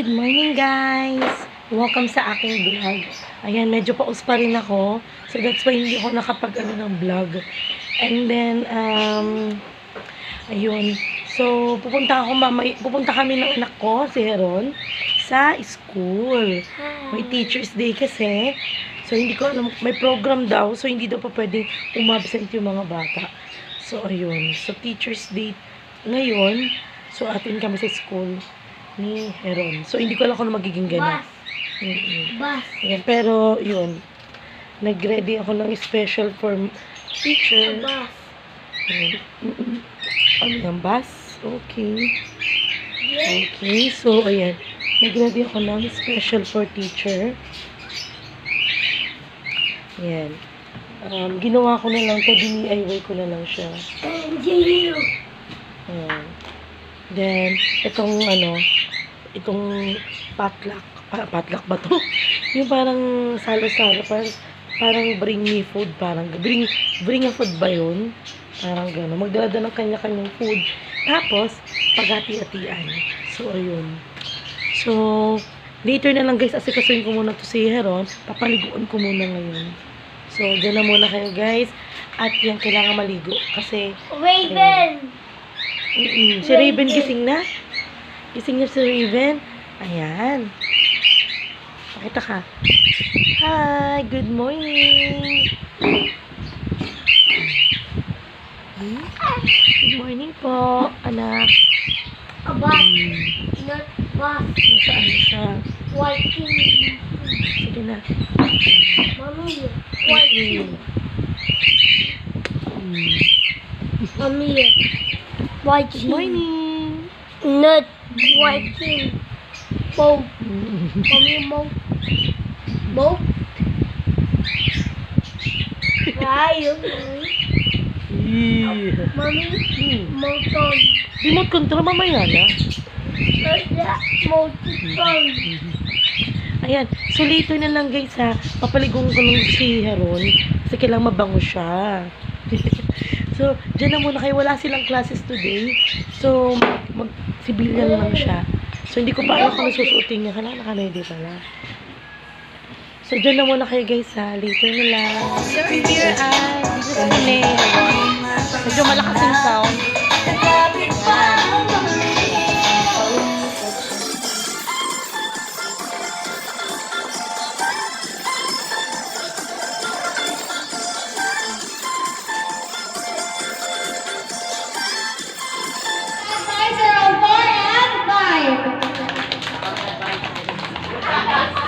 Morning guys! Welcome sa aking vlog. Ayan, medyo paus pa rin ako. So that's why hindi ako nakapag-ano ng vlog. And then, ayun. So, pupunta kami ng anak ko, si Heron, sa school. May Teacher's Day kasi. So, hindi ko alam, may program daw. So, hindi daw pa pwedeng umabsent yung mga bata. So, ayun. So, Teacher's Day ngayon. So, atin kami sa school ni Heron. So, hindi ko alam kung magiging ganap. Bus. Ayan, pero, yun. Nag-ready ako ng special for teacher. Bus. Ano yung bus? Okay. Okay, so, ayan. Nag-ready ako ng special for teacher. Ayan. Ginawa ko na lang to, DIY ko na lang siya. Thank you. Ayan. Then, itong itong potluck. Potluck ba to? Yung parang salo-salo, parang bring me food, parang bring a food ba yun? Parang gano'n. Magdala ng kanya-kanyang food. Tapos, paghati-hatian. So, ayun. So, later na lang guys, asikasuin ko muna to si Heron. Papaliguan ko muna ngayon. So, dyan na muna kayo guys. At yan, kailangan maligo. Kasi, Raven. si Raven gising na. Gising na si Raven. Ayan. Pakita ka. Hi, good morning. Good morning po, anak. A bus. Not bus. Nasaan na siya? Walking. Sige na. Mommy. Walking. Mommy. Good Walking. morning. Not walking. Boat. Mommy, boat. Boat. Tayo. Mommy. Motor. Remote control mamaya na. Motor. Ayan. So, later na lang guys ha. Papaligong ko ng si Heron. Kasi kailangan mabango siya. So, dyan na muna kayo. Wala silang classes today. So, mag-civilian lang siya. So, hindi ko pa alam kung susuotin niya. Naka-ready pala. So, dyan na muna kayo guys ha. Later na lang. So, here ay dito sa Heron. Medyo malakas yung sound.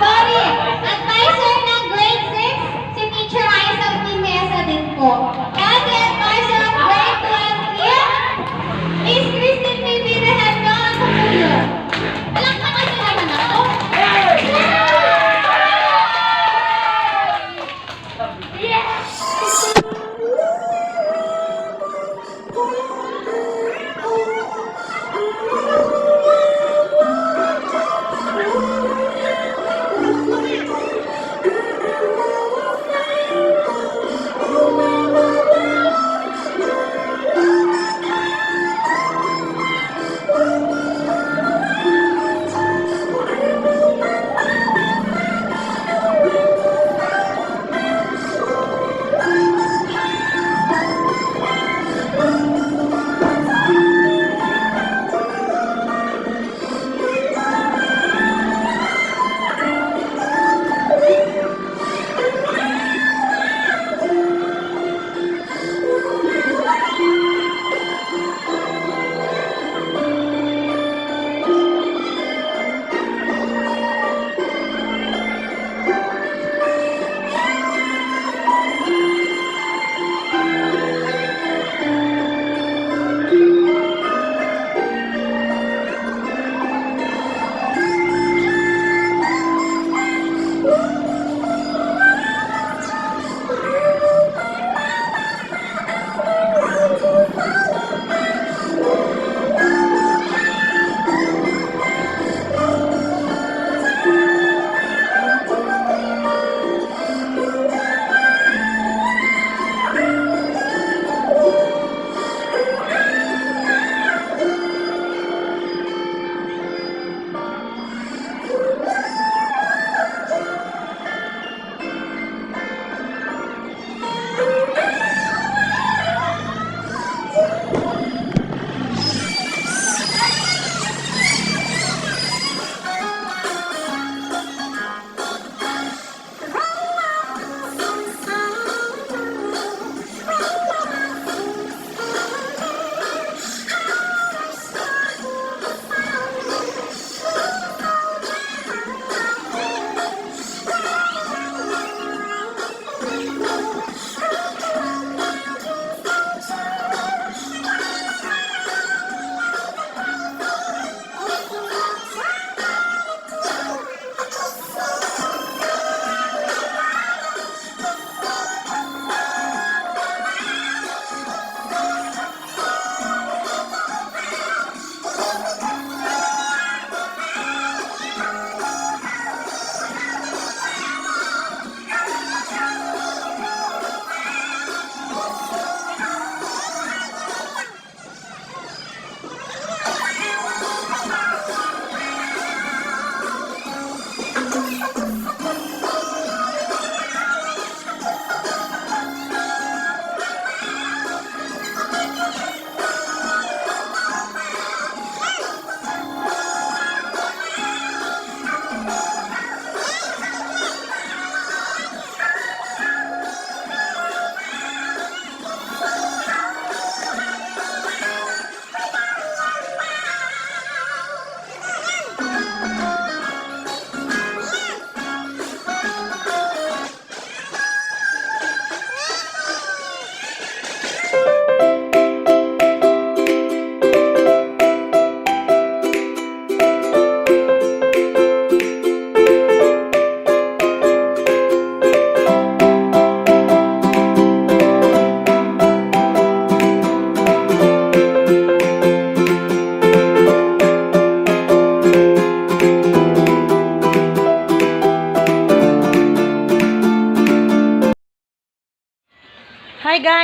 Sorry, advisor ng grade 6, si Teacher Isaac Mimesa din po. And the advisor of grade 12 is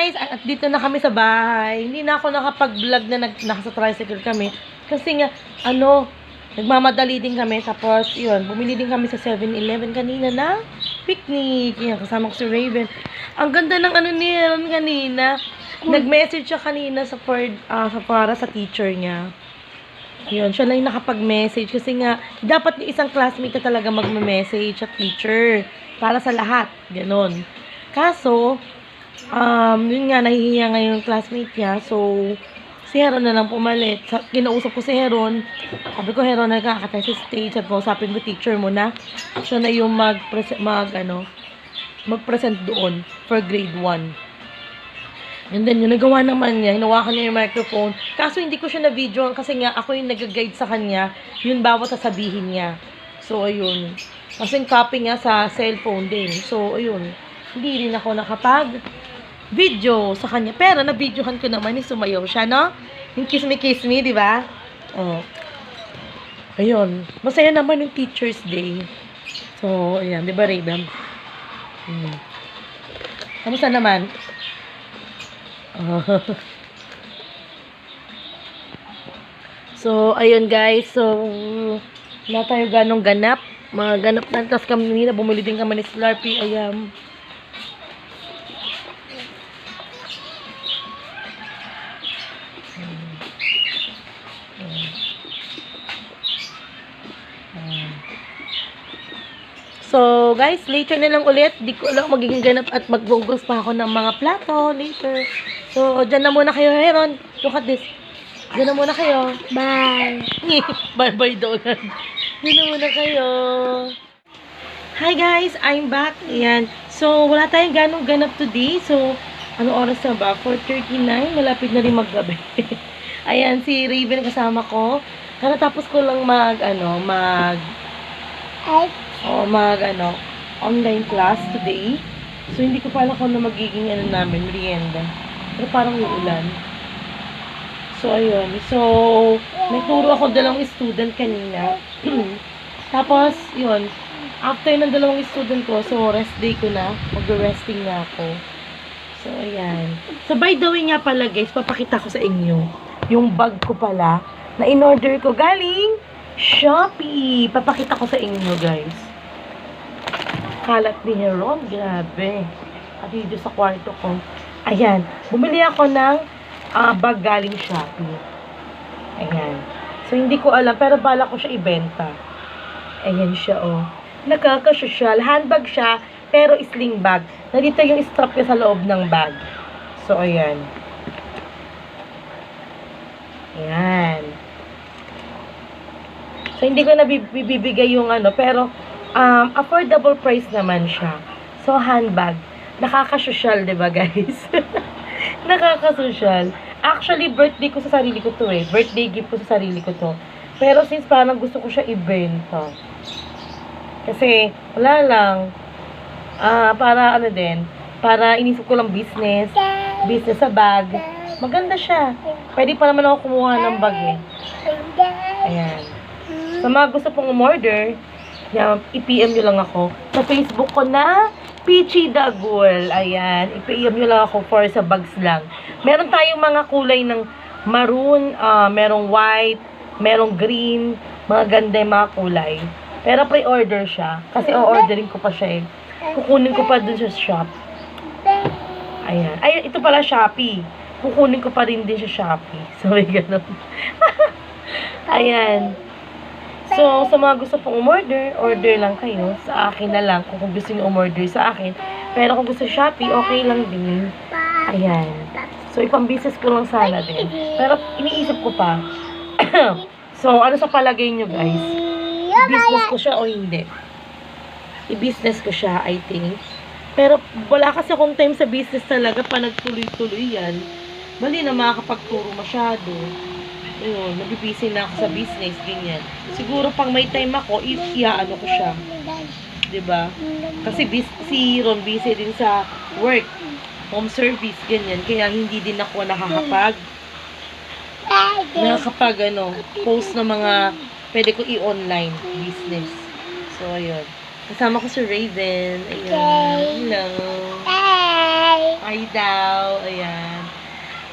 guys, at dito na kami sa bahay. Hindi na ako nakapag-vlog na nasa tricycle kami. Kasi nga, nagmamadali din kami. Tapos, yun, bumili din kami sa 7-Eleven kanina na picnic. Yan, kasama ko si Raven. Ang ganda ng niya kanina. Nag-message siya kanina para sa teacher niya. Yun, siya lang yung nakapag-message. Kasi nga, dapat isang classmate na talaga mag-message sa teacher. Para sa lahat. Ganon. Kaso, yun nga, nahihiya ngayon yung classmate niya. So, si Heron na lang pumalit. Kinausap ko si Heron. Sabi ko, Heron, nagkakatay sa stage. At kausapin ko teacher mo na. Siya na yung mag-present doon for grade 1. And then, yung nagawa naman niya, hinawakan niya yung microphone. Kaso, hindi ko siya na-videoan kasi nga, ako yung nag-guide sa kanya. Yun bawat sasabihin niya. So, ayun. Kasi copy nga sa cellphone din. So, ayun. Hindi rin ako nakapag-video sa kanya. Pero, na-videohan ko naman, sumayaw siya, no? Yung kiss me, di ba? Oh. Ayun. Masaya naman yung Teacher's Day. So, ayan. Di ba, Raven? Kamusta naman? So, ayun guys. So, wala tayo ganong ganap. Mga ganap na. Tapos kami nila, bumili din kami ni Slurpee. Ayan. So, guys, later na lang ulit. Di ko alam magiging ganap at magbugas pa ako ng mga plato later. So, dyan na muna kayo, Heron. Look at this. Dyan na muna kayo. Bye. Bye-bye daw. Dyan na muna kayo. Hi, guys. I'm back. Ayan. So, wala tayong ganong ganap today. So, ano oras na ba? 4:39. Malapit na rin maggabi. Ayan, si Raven kasama ko. Tapos ko lang online class today. So, hindi ko pa alam kung magiging namin, merienda. Pero parang uulan. So, ayun. So, may turo ako dalawang student kanina. Tapos, yun. After ng dalawang student ko, so, rest day ko na. Mag-resting na ako. So, ayan. So, by the way nga pala, guys, papakita ko sa inyo. Yung bag ko pala, na in-order ko galing Shopee. Papakita ko sa inyo, guys. Kalat ni Heron. Grabe. At dito sa kwarto ko. Ayan. Bumili ako ng bag galing Shopee. Ayan. So, hindi ko alam. Pero bala ko siya ibenta. Ayan siya, oh. Nakaka-social. Handbag siya, pero sling bag. Nandito yung strap niya sa loob ng bag. So, ayan. Ayan. So, hindi ko na bibigay yung pero affordable price naman siya. So, handbag. Nakaka-social, diba, guys? Nakaka-social. Actually, birthday ko sa sarili ko to eh. Birthday gift ko sa sarili ko to. Pero since parang gusto ko siya ibenta. Kasi, wala lang. Para para inisip ko lang business sa bag. Maganda siya. Pwede pa naman ako kumuha ng bag eh. Ayan. Sa mga gusto pong umorder, i-PM nyo lang ako. Sa Facebook ko na, Peachy Dagul. Ayan. I-PM nyo lang ako for sa bags lang. Meron tayong mga kulay ng maroon, merong white, merong green, mga ganda yung mga kulay. Pero pre-order siya. Kasi o-ordering ko pa siya eh. Kukunin ko pa dun sa shop. Ayan. Ay, ito pala Shopee. Kukunin ko pa rin din sa Shopee. So, may ganun. Ayan. So, sa mga gusto pong umorder, order lang kayo. Sa akin na lang, kung gusto nyo umorder sa akin. Pero kung gusto Shopee, okay lang din. Ayan. So, ipang-business ko lang sana din. Pero, iniisip ko pa. So, ano sa palagay nyo, guys? I-business ko siya o hindi? I-business ko siya, I think. Pero, wala kasi akong time sa business talaga pa nagtuloy-tuloy yan. Mali na makakapagturo masyado. Ayun, nabibisi na ako sa business, ganyan. Siguro pang may time ako, iaano ko siya. 'Di ba? Kasi si Ron busy din sa work, home service, ganyan. Kaya hindi din ako nakakapag post ng mga pwede ko i-online business. So, ayun. Kasama ko si Raven. Ayun. Hello. Ay daw. Ayan.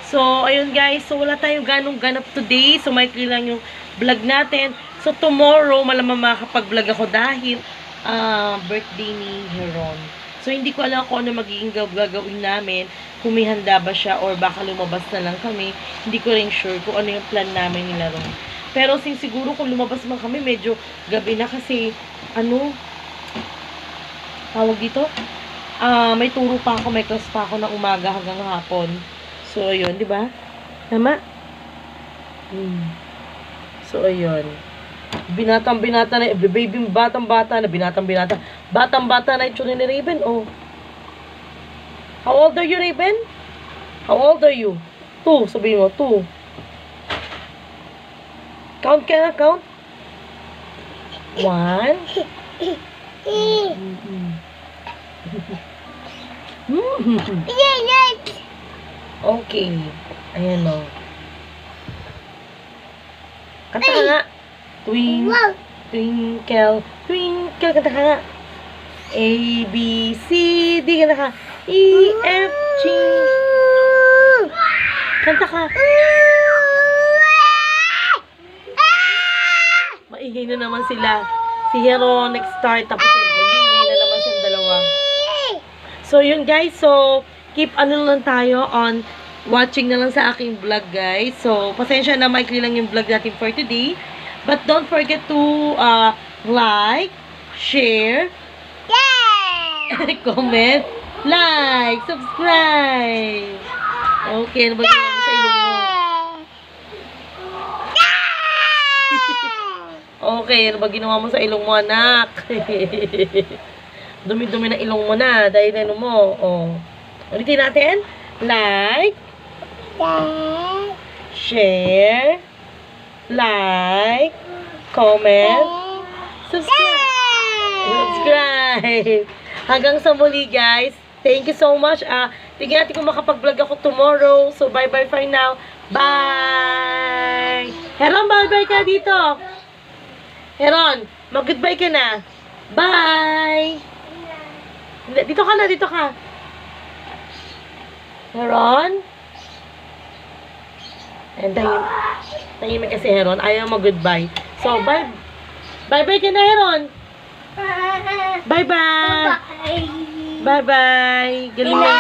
So, ayun guys. So, wala tayong ganong ganap today. So, maikli lang yung vlog natin. So, tomorrow, malamang makakapag-vlog ako dahil birthday ni Heron. So, hindi ko alam kung ano magiging gagawin namin. Kung may handa ba siya or baka lumabas na lang kami. Hindi ko rin sure kung ano yung plan namin nila ron. Pero siguro kung lumabas man kami, medyo gabi na kasi, tawag dito? May turo pa ako, may class pa ako ng umaga hanggang hapon. So, ayun, di ba? Tama? So, ayun. Binatang-binata na, baby, batang-bata na, binatang-binata. Batang-bata na itsura ni Raven, oh. How old are you, Raven? How old are you? 2, sabihin mo, 2. Count ka na, count. 1. Okay. Ayan o. Kanta ka nga. Twinkle, twinkle. Kanta ka nga. A, B, C, D. Kanta ka. E, F, G. Kanta ka. Maingay na naman sila. Si Hero next start. Tapos maingay na naman silang dalawa. So, yun guys. So, keep lang tayo on watching na lang sa aking vlog guys. So, pasensya na maikli lang yung vlog natin for today. But don't forget to like, share, comment, like, subscribe. Okay, ano ba ginawa mo sa ilong mo? Okay, ano ba ginawa mo sa ilong mo, anak? Dumi-dumi na ilong mo na dahil ano mo. Oh. Ulitin natin. Like, share, like, comment, subscribe. Hanggang sa muli, guys. Thank you so much. Tignan natin kung makapag-vlog ako tomorrow. So, bye-bye for now. Bye! Heron, bye-bye ka dito. Heron, mag-goodbye ka na. Bye! Dito ka na, dito ka. Heron? And tahimik kasi Heron. Ayaw mag-goodbye. So, bye. Bye-bye ka na, Heron. Bye-bye. Bye-bye. Galing na.